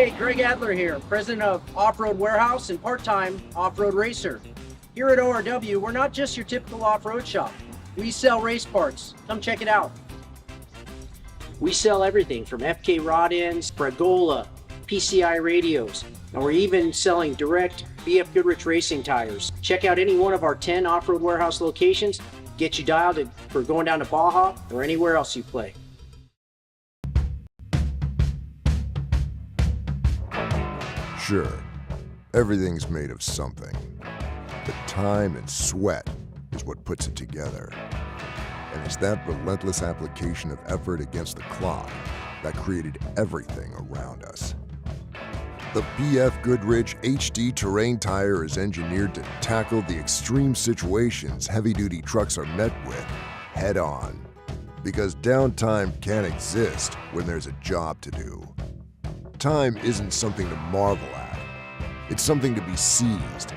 Hey, Greg Adler here, president of Off-Road Warehouse and part-time off-road racer. Here at ORW, we're not just your typical off-road shop. We sell race parts. Come check it out. We sell everything from FK rod ends, Pregola, PCI radios, and we're even selling direct BFGoodrich racing tires. Check out any one of our 10 Off-Road Warehouse locations. Get you dialed for going down to Baja or anywhere else you play. Sure, everything's made of something, but time and sweat is what puts it together. And it's that relentless application of effort against the clock that created everything around us. The BFGoodrich HD terrain tire is engineered to tackle the extreme situations heavy-duty trucks are met with head-on. Because downtime can't exist when there's a job to do. Time isn't something to marvel at. It's something to be seized.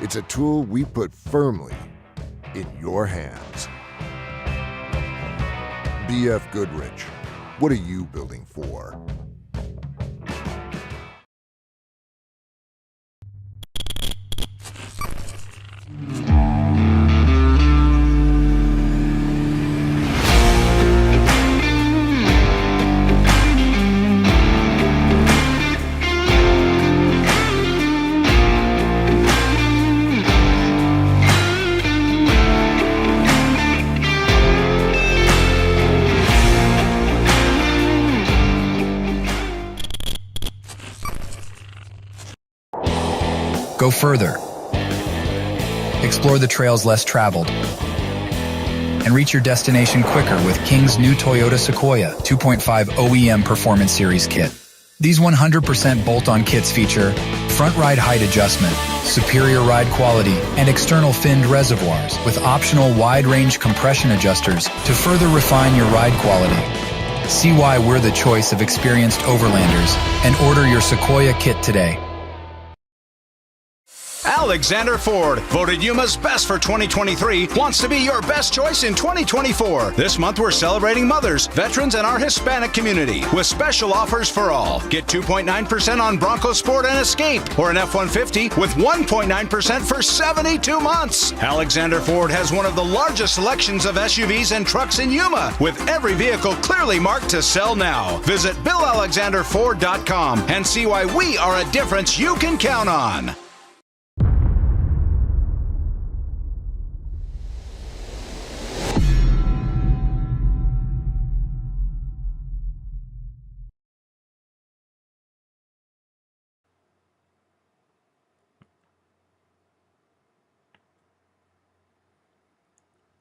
It's a tool we put firmly in your hands. BFGoodrich, what are you building for? Go further. Explore the trails less traveled. And reach your destination quicker with King's new Toyota Sequoia 2.5 OEM Performance Series kit. These 100% bolt-on kits feature front ride height adjustment, superior ride quality, and external finned reservoirs with optional wide-range compression adjusters to further refine your ride quality. See why we're the choice of experienced overlanders and order your Sequoia kit today. Alexander Ford, voted Yuma's best for 2023, wants to be your best choice in 2024. This month we're celebrating mothers, veterans, and our Hispanic community with special offers for all. Get 2.9% on Bronco Sport and Escape or an F-150 with 1.9% for 72 months. Alexander Ford has one of the largest selections of SUVs and trucks in Yuma, with every vehicle clearly marked to sell now. Visit BillAlexanderFord.com and see why we are a difference you can count on.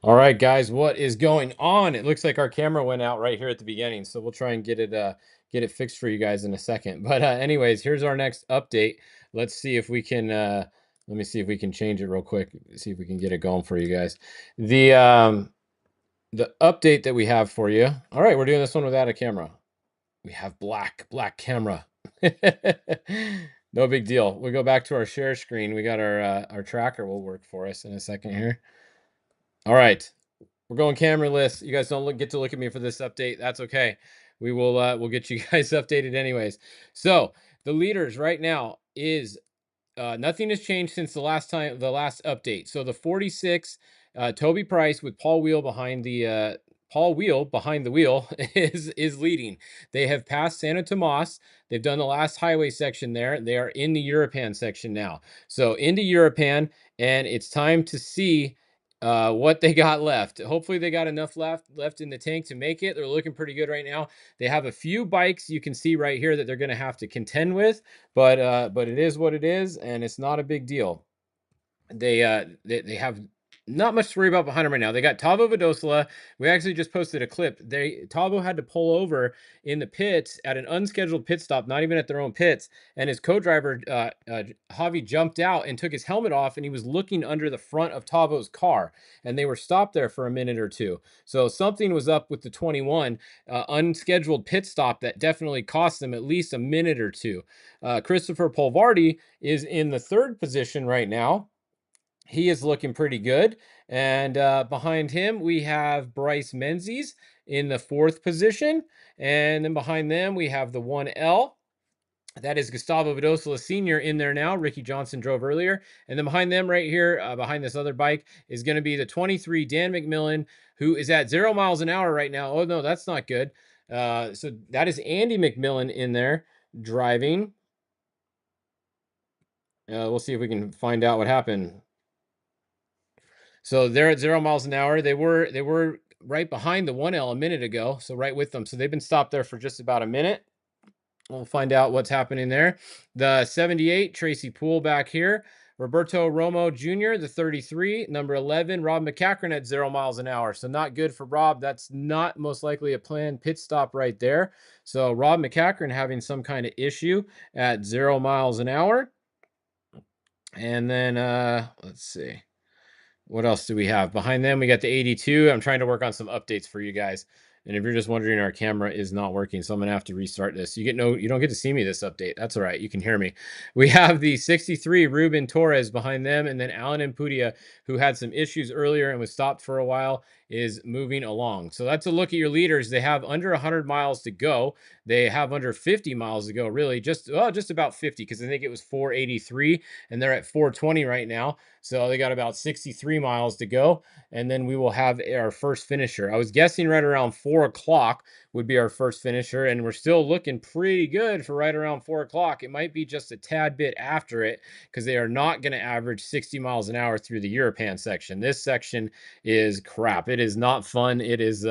All right, guys, what is going on? It looks like our camera went out right here at the beginning, so we'll try and get it fixed for you guys in a second. But anyways, here's our next update. Let's see if we can let me see if we can change it real quick. See if we can get it going for you guys. The update that we have for you. All right, we're doing this one without a camera. We have black camera. No big deal. We'll go back to our share screen. We got our tracker will work for us in a second here. All right, we're going cameraless. You guys don't get to look at me for this update. That's okay. We will we'll get you guys updated anyways. So the leaders right now is nothing has changed since the last update. So the 46 Toby Price with Paul Wheel behind the wheel is leading. They have passed Santa Tomas. They've done the last highway section there. They are in the Europan section now. So into Europan, and it's time to see what they got left. Hopefully they got enough left in the tank to make it. They're looking pretty good right now. They have a few bikes you can see right here that they're going to have to contend with, but it is what it is, and it's not a big deal. They have not much to worry about behind them right now. They got Tavo Vadosla. We actually just posted a clip. Tavo had to pull over in the pits at an unscheduled pit stop, not even at their own pits, and his co-driver Javi jumped out and took his helmet off, and he was looking under the front of Tavo's car, and they were stopped there for a minute or two. So something was up with the 21 unscheduled pit stop that definitely cost them at least a minute or two. Christopher Polvardi is in the third position right now. He is looking pretty good. And behind him, we have Bryce Menzies in the fourth position. And then behind them, we have the 1L. That is Gustavo Vidosola Sr. in there now. Ricky Johnson drove earlier. And then behind them right here, behind this other bike, is going to be the 23 Dan McMillan, who is at 0 miles an hour right now. Oh, no, that's not good. So that is Andy McMillan in there driving. We'll see if we can find out what happened. So they're at 0 miles an hour. They were right behind the 1L a minute ago, so right with them. So they've been stopped there for just about a minute. We'll find out what's happening there. The 78, Tracy Poole back here. Roberto Romo Jr., the 33, number 11, Rob McCachran at 0 miles an hour. So not good for Rob. That's not most likely a planned pit stop right there. So Rob McCachran having some kind of issue at 0 miles an hour. And then let's see. What else do we have? Behind them, we got the 82. I'm trying to work on some updates for you guys. And if you're just wondering, our camera is not working, so I'm gonna have to restart this. You don't get to see me this update. That's all right. You can hear me. We have the 63 Ruben Torres behind them, and then Alan Impudia, who had some issues earlier and was stopped for a while, is moving along. So that's a look at your leaders. They have under 100 miles to go. They have under 50 miles to go, really, just about 50, because I think it was 483, and they're at 420 right now. So they got about 63 miles to go, and then we will have our first finisher. I was guessing right around 4 o'clock would be our first finisher, and we're still looking pretty good for right around 4 o'clock. It might be just a tad bit after it, because they are not going to average 60 miles an hour through the Europan section. This section is crap. It is not fun. It is,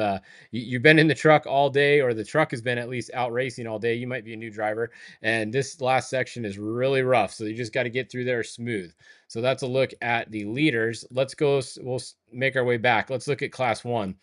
you've been in the truck all day, or the truck has been at least out racing all day. You might be a new driver, and this last section is really rough. So you just got to get through there smooth. So that's a look at the leaders. Let's go, we'll make our way back. Let's look at class 1.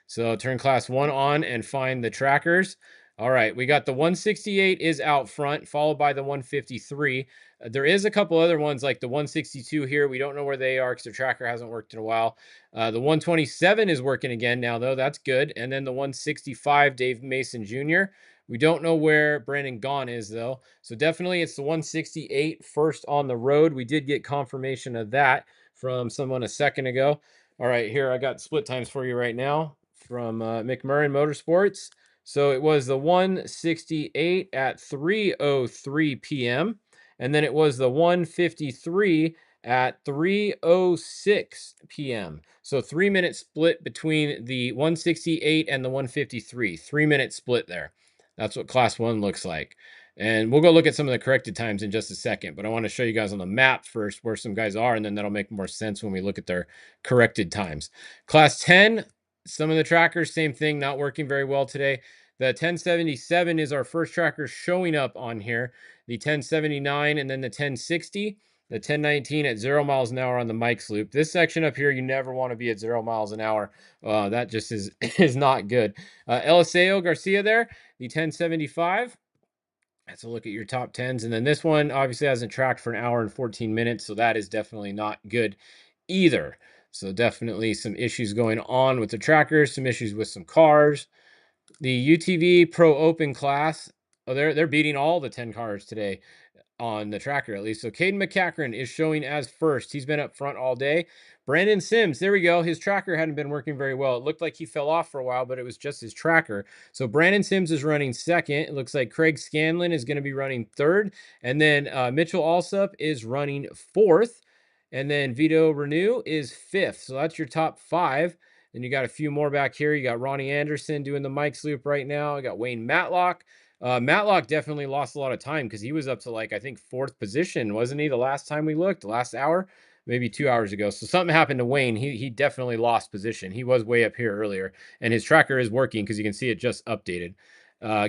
So turn class 1 on and find the trackers. All right, we got the 168 is out front, followed by the 153. There is a couple other ones like the 162 here. We don't know where they are because their tracker hasn't worked in a while. The 127 is working again now, though. That's good. And then the 165, Dave Mason Jr. We don't know where Brandon Gaughan is, though. So definitely it's the 168 first on the road. We did get confirmation of that from someone a second ago. All right, here I got split times for you right now from McMurrin Motorsports. So it was the 168 at 3:03 p.m. And then it was the 153 at 3:06 p.m. So 3-minute split between the 168 and the 153. 3-minute split there. That's what class 1 looks like. And we'll go look at some of the corrected times in just a second, but I want to show you guys on the map first where some guys are, and then that'll make more sense when we look at their corrected times. Class 10, some of the trackers, same thing, not working very well today. The 1077 is our first tracker showing up on here. The 1079 and then the 1060. The 1019 at 0 miles an hour on the Mike's loop. This section up here, you never want to be at 0 miles an hour. That just is not good. Eliseo Garcia there, the 1075. Let's look at your top 10s. And then this one obviously hasn't tracked for an hour and 14 minutes. So that is definitely not good either. So definitely some issues going on with the trackers, some issues with some cars. The UTV Pro Open class, oh, they're beating all the 10 cars today on the tracker, at least. So Caden McCachran is showing as first. He's been up front all day. Brandon Sims, there we go. His tracker hadn't been working very well. It looked like he fell off for a while, but it was just his tracker. So Brandon Sims is running second. It looks like Craig Scanlon is going to be running third. And then Mitchell Alsup is running fourth. And then Vito Renew is fifth. So that's your top 5. Then you got a few more back here. You got Ronnie Anderson doing the Mike's loop right now. You got Wayne Matlock. Matlock definitely lost a lot of time because he was up to like, I think 4th position, wasn't he? The last time we looked, the last hour, maybe 2 hours ago. So something happened to Wayne. He definitely lost position. He was way up here earlier, and his tracker is working because you can see it just updated.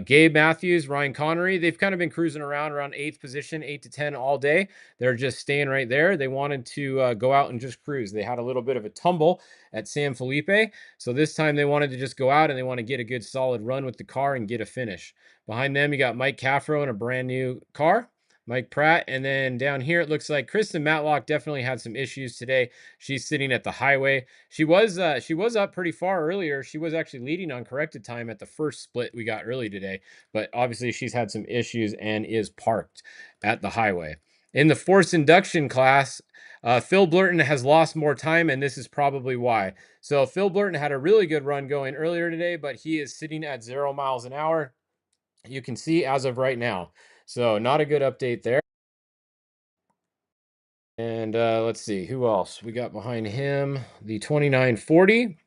Gabe Matthews, Ryan Connery, they've kind of been cruising around 8th position, 8 to 10 all day. They're just staying right there. They wanted to go out and just cruise. They had a little bit of a tumble at San Felipe. So this time they wanted to just go out and they want to get a good solid run with the car and get a finish. Behind them, you got Mike Caffro in a brand new car. Mike Pratt. And then down here, it looks like Kristen Matlock definitely had some issues today. She's sitting at the highway. She was up pretty far earlier. She was actually leading on corrected time at the first split we got early today, but obviously she's had some issues and is parked at the highway. In the force induction class, Phil Blurton has lost more time, and this is probably why. So Phil Blurton had a really good run going earlier today, but he is sitting at 0 miles an hour. You can see as of right now, So not a good update there. And let's see who else we got behind him. The 2940.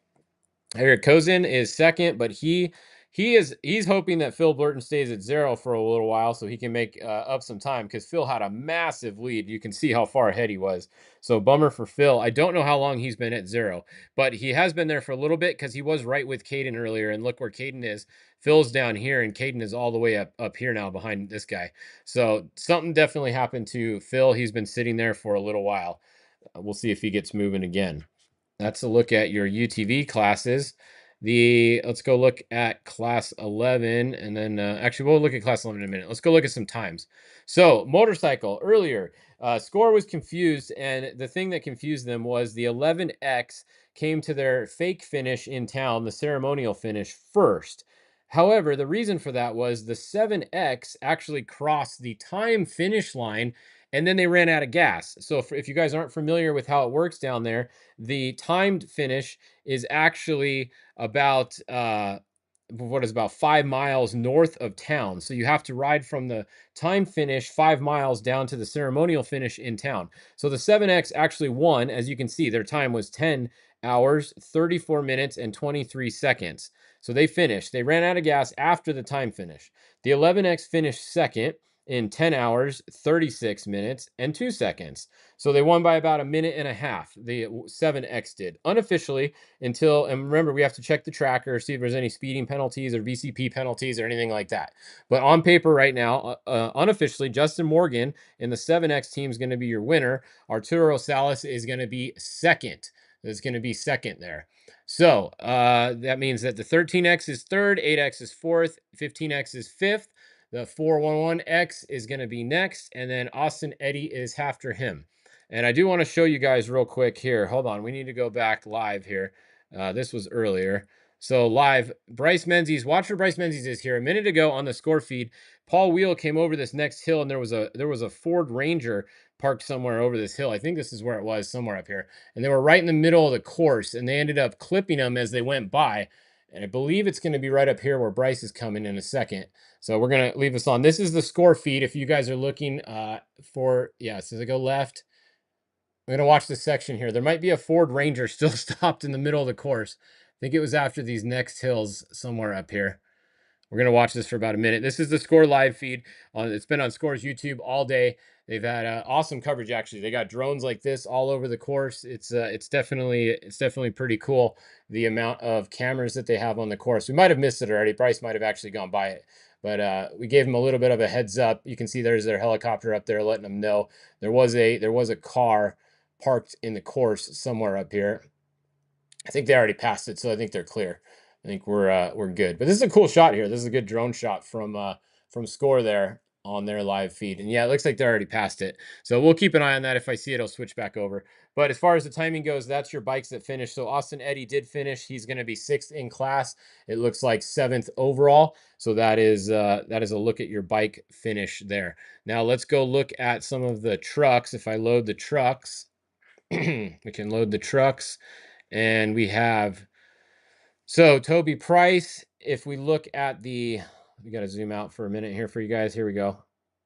Eric Kozin is second, but he's hoping that Phil Blurton stays at 0 for a little while so he can make up some time, because Phil had a massive lead. You can see how far ahead he was. So bummer for Phil. I don't know how long he's been at 0, but he has been there for a little bit, because he was right with Caden earlier. And look where Caden is. Phil's down here, and Caden is all the way up here now behind this guy. So something definitely happened to Phil. He's been sitting there for a little while. We'll see if he gets moving again. That's a look at your UTV classes. Let's go look at class 11, and then actually we'll look at class 11 in a minute. Let's go look at some times. So motorcycle earlier, score was confused, and the thing that confused them was the 11X came to their fake finish in town, the ceremonial finish, first. However, the reason for that was the 7X actually crossed the time finish line, and then they ran out of gas. So if you guys aren't familiar with how it works down there, the timed finish is actually about about 5 miles north of town. So you have to ride from the time finish 5 miles down to the ceremonial finish in town. So the 7X actually won. As you can see, their time was 10 hours, 34 minutes, and 23 seconds. So they finished. They ran out of gas after the time finish. The 11X finished second in 10 hours, 36 minutes, and 2 seconds. So they won by about a minute and a half. The 7X did. Unofficially, and remember, we have to check the tracker, see if there's any speeding penalties or VCP penalties or anything like that. But on paper right now, unofficially, Justin Morgan in the 7X team is going to be your winner. Arturo Salas is going to be second. It's going to be second there. So that means that the 13X is third, 8X is fourth, 15X is fifth. The 411X is going to be next, and then Austin Eddy is after him. And I do want to show you guys real quick here. Hold on. We need to go back live here. This was earlier. So live, Bryce Menzies. Watch where Bryce Menzies is here. A minute ago on the score feed, Paul Wheel came over this next hill, and there was a Ford Ranger parked somewhere over this hill. I think this is where it was, somewhere up here. And they were right in the middle of the course, and they ended up clipping them as they went by. And I believe it's going to be right up here where Bryce is coming in a second. So we're going to leave this on. This is the score feed. If you guys are looking so as I go left, I'm going to watch this section here. There might be a Ford Ranger still stopped in the middle of the course. I think it was after these next hills somewhere up here. We're going to watch this for about a minute. This is the Score live feed. It's been on Score's YouTube all day. They've had awesome coverage, actually. They got drones like this all over the course. It's definitely pretty cool, the amount of cameras that they have on the course. We might have missed it already. Bryce might have actually gone by it. But we gave them a little bit of a heads up. You can see there's their helicopter up there letting them know. There was a car parked in the course somewhere up here. I think they already passed it, so I think they're clear. I think we're good. But this is a cool shot here. This is a good drone shot from Score there on their live feed. And yeah, it looks like they already passed it. So we'll keep an eye on that. If I see it, I'll switch back over. But as far as the timing goes, that's your bikes that finished. So Austin Eddy did finish. He's going to be 6th in class. It looks like 7th overall. So that is a look at your bike finish there. Now let's go look at some of the trucks. If I load the trucks, we can load the trucks. And we have, so Toby Price, if we look at we got to zoom out for a minute here for you guys. Here we go.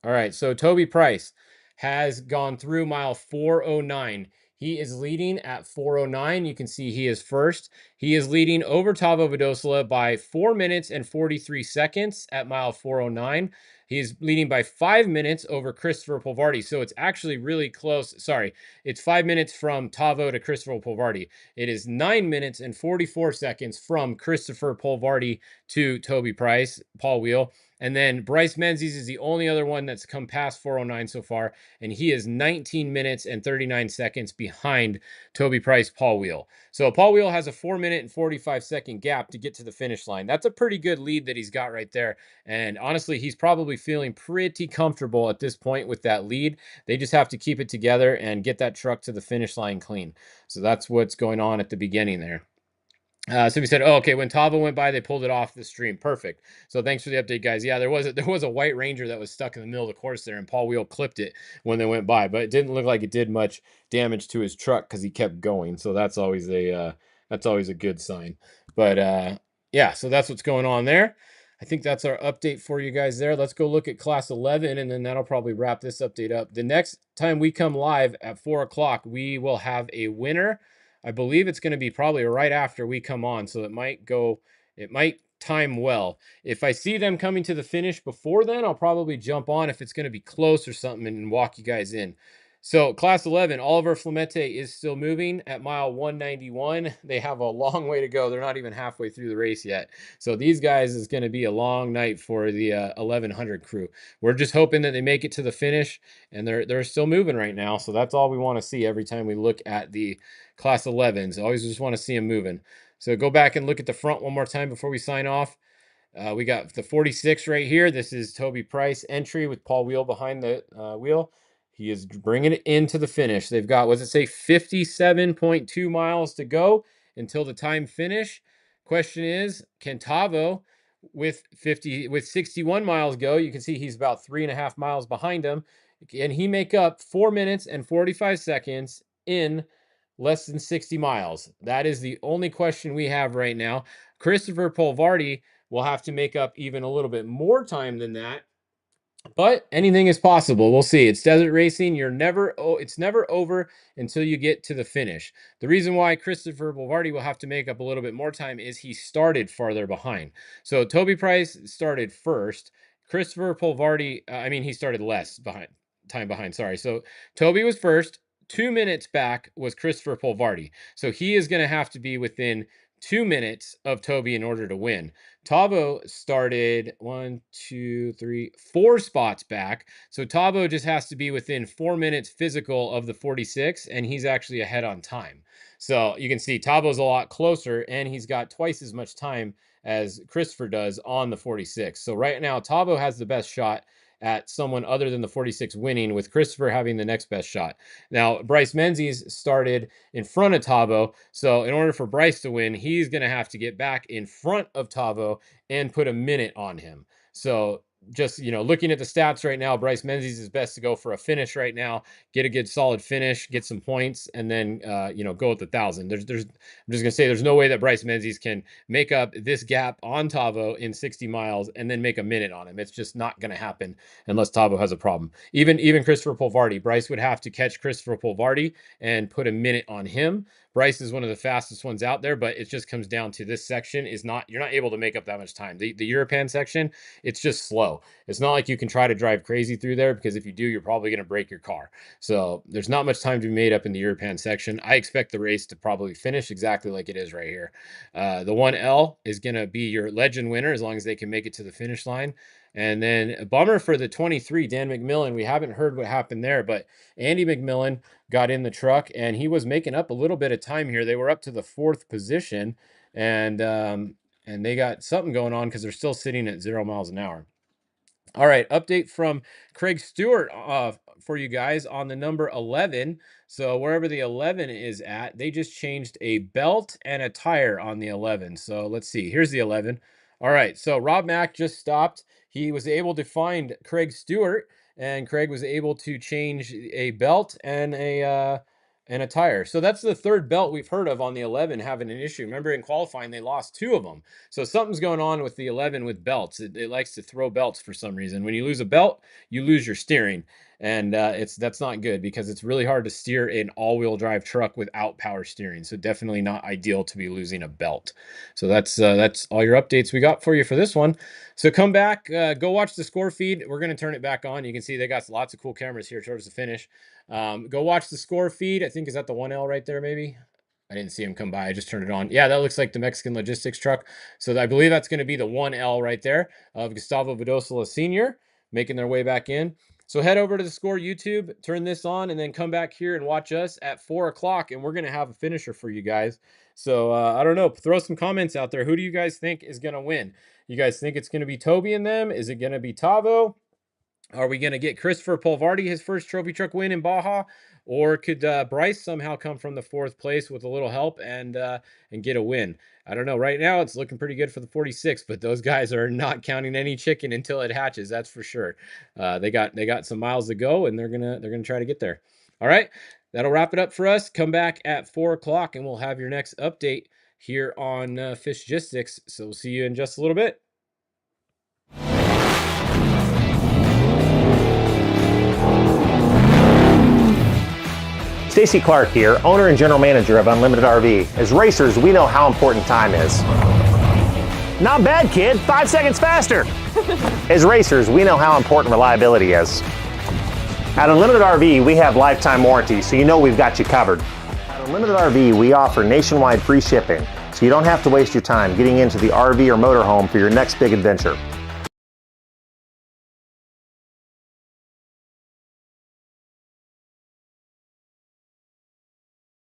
All right. So Toby Price has gone through mile 409. He is leading at 409. You can see he is first. He is leading over Tavo Vadosola by 4 minutes and 43 seconds at mile 409. He's leading by 5 minutes over Christopher Polvardi. So it's actually really close. Sorry, it's 5 minutes from Tavo to Christopher Polvardi. It is 9 minutes and 44 seconds from Christopher Polvardi to Toby Price, Paul Wheel. And then Bryce Menzies is the only other one that's come past 409 so far, and he is 19 minutes and 39 seconds behind Toby Price, Paul Wheel. So Paul Wheel has a 4 minute and 45 second gap to get to the finish line. That's a pretty good lead that he's got right there. And honestly, he's probably feeling pretty comfortable at this point with that lead. They just have to keep it together and get that truck to the finish line clean. So that's what's going on at the beginning there. So we said, oh, okay, when Tavo went by, they pulled it off the stream. Perfect. So thanks for the update, guys. Yeah, there was a white Ranger that was stuck in the middle of the course there, and Paul Wheel clipped it when they went by, but it didn't look like it did much damage to his truck because he kept going. So that's always a good sign. But yeah, so that's what's going on there. I think that's our update for you guys there. Let's go look at class 11, and then that'll probably wrap this update up. The next time we come live at 4 o'clock, we will have a winner. I believe it's going to be probably right after we come on, so it might time well. If I see them coming to the finish before then, I'll probably jump on if it's going to be close or something and walk you guys in. So class 11, Oliver Flamete is still moving at mile 191. They have a long way to go. They're not even halfway through the race yet. So these guys is going to be a long night for the 1100 crew. We're just hoping that they make it to the finish, and they're still moving right now. So that's all we want to see every time we look at the class 11s. Always just want to see them moving. So go back and look at the front one more time before we sign off. We got the 46 right here. This is Toby Price entry with Paul Wheel behind the wheel. He is bringing it into the finish. They've got, what does it say, 57.2 miles to go until the time finish. Question is, can Tavo with 61 miles go? You can see he's about 3.5 miles behind him. Can he make up 4 minutes and 45 seconds in less than 60 miles? That is the only question we have right now. Christopher Polvardi will have to make up even a little bit more time than that. But anything is possible. We'll see. It's desert racing. It's never over until you get to the finish. The reason why Christopher Polvardi will have to make up a little bit more time is he started farther behind. So Toby Price started first. Christopher Polvardi, he started less behind. Sorry. So Toby was first. 2 minutes back was Christopher Polvardi. So he is going to have to be within 2 minutes of Toby in order to win. Tavo started 4 spots back. So Tavo just has to be within 4 minutes physical of the 46, and he's actually ahead on time. So you can see Tavo's a lot closer, and he's got twice as much time as Christopher does on the 46. So right now, Tavo has the best shot at someone other than the 46 winning, with Christopher having the next best shot. Now, Bryce Menzies started in front of Tavo, so in order for Bryce to win, he's going to have to get back in front of Tavo and put a minute on him. So just, looking at the stats right now, Bryce Menzies is best to go for a finish right now, get a good solid finish, get some points, and then, go with the 1,000. I'm just going to say there's no way that Bryce Menzies can make up this gap on Tavo in 60 miles and then make a minute on him. It's just not going to happen unless Tavo has a problem. Even Christopher Polvardi, Bryce would have to catch Christopher Polvardi and put a minute on him. Bryce is one of the fastest ones out there, but it just comes down to this section you're not able to make up that much time. The European section, it's just slow. It's not like you can try to drive crazy through there, because if you do, you're probably going to break your car. So there's not much time to be made up in the European section. I expect the race to probably finish exactly like it is right here. The 1L is going to be your legend winner as long as they can make it to the finish line. And then a bummer for the 23, Dan McMillan. We haven't heard what happened there, but Andy McMillan got in the truck and he was making up a little bit of time here. They were up to the 4th position, and they got something going on because they're still sitting at 0 miles an hour. All right, update from Craig Stewart for you guys on the number 11. So wherever the 11 is at, they just changed a belt and a tire on the 11. So let's see. Here's the 11. All right, so Rob Mack just stopped. He was able to find Craig Stewart, and Craig was able to change a belt and a tire. So that's the 3rd belt we've heard of on the 11 having an issue. Remember, in qualifying, they lost 2 of them. So something's going on with the 11 with belts. It likes to throw belts for some reason. When you lose a belt, you lose your steering. And that's not good, because it's really hard to steer an all-wheel drive truck without power steering. So definitely not ideal to be losing a belt. So that's all your updates we got for you for this one. So come back, go watch the score feed. We're going to turn it back on. You can see they got lots of cool cameras here towards the finish. Go watch the score feed. I think, is that the 1L right there, maybe? I didn't see him come by. I just turned it on. Yeah, that looks like the Mexican Logistics truck. So I believe that's going to be the 1L right there of Gustavo Vidosola Sr. making their way back in. So head over to the Score YouTube, turn this on, and then come back here and watch us at 4 o'clock, and we're going to have a finisher for you guys. So I don't know. Throw some comments out there. Who do you guys think is going to win? You guys think it's going to be Toby and them? Is it going to be Tavo? Are we going to get Christopher Polvardi his first trophy truck win in Baja? Or could Bryce somehow come from the 4th place with a little help and get a win? I don't know. Right now, it's looking pretty good for the 46, but those guys are not counting any chicken until it hatches. That's for sure. They got some miles to go, and they're gonna try to get there. All right, that'll wrap it up for us. Come back at 4 o'clock, and we'll have your next update here on Fishgistics. So we'll see you in just a little bit. Casey Clark here, owner and general manager of Unlimited RV. As racers, we know how important time is. Not bad, kid. 5 seconds faster. As racers, we know how important reliability is. At Unlimited RV, we have lifetime warranty, so you know we've got you covered. At Unlimited RV, we offer nationwide free shipping, so you don't have to waste your time getting into the RV or motorhome for your next big adventure.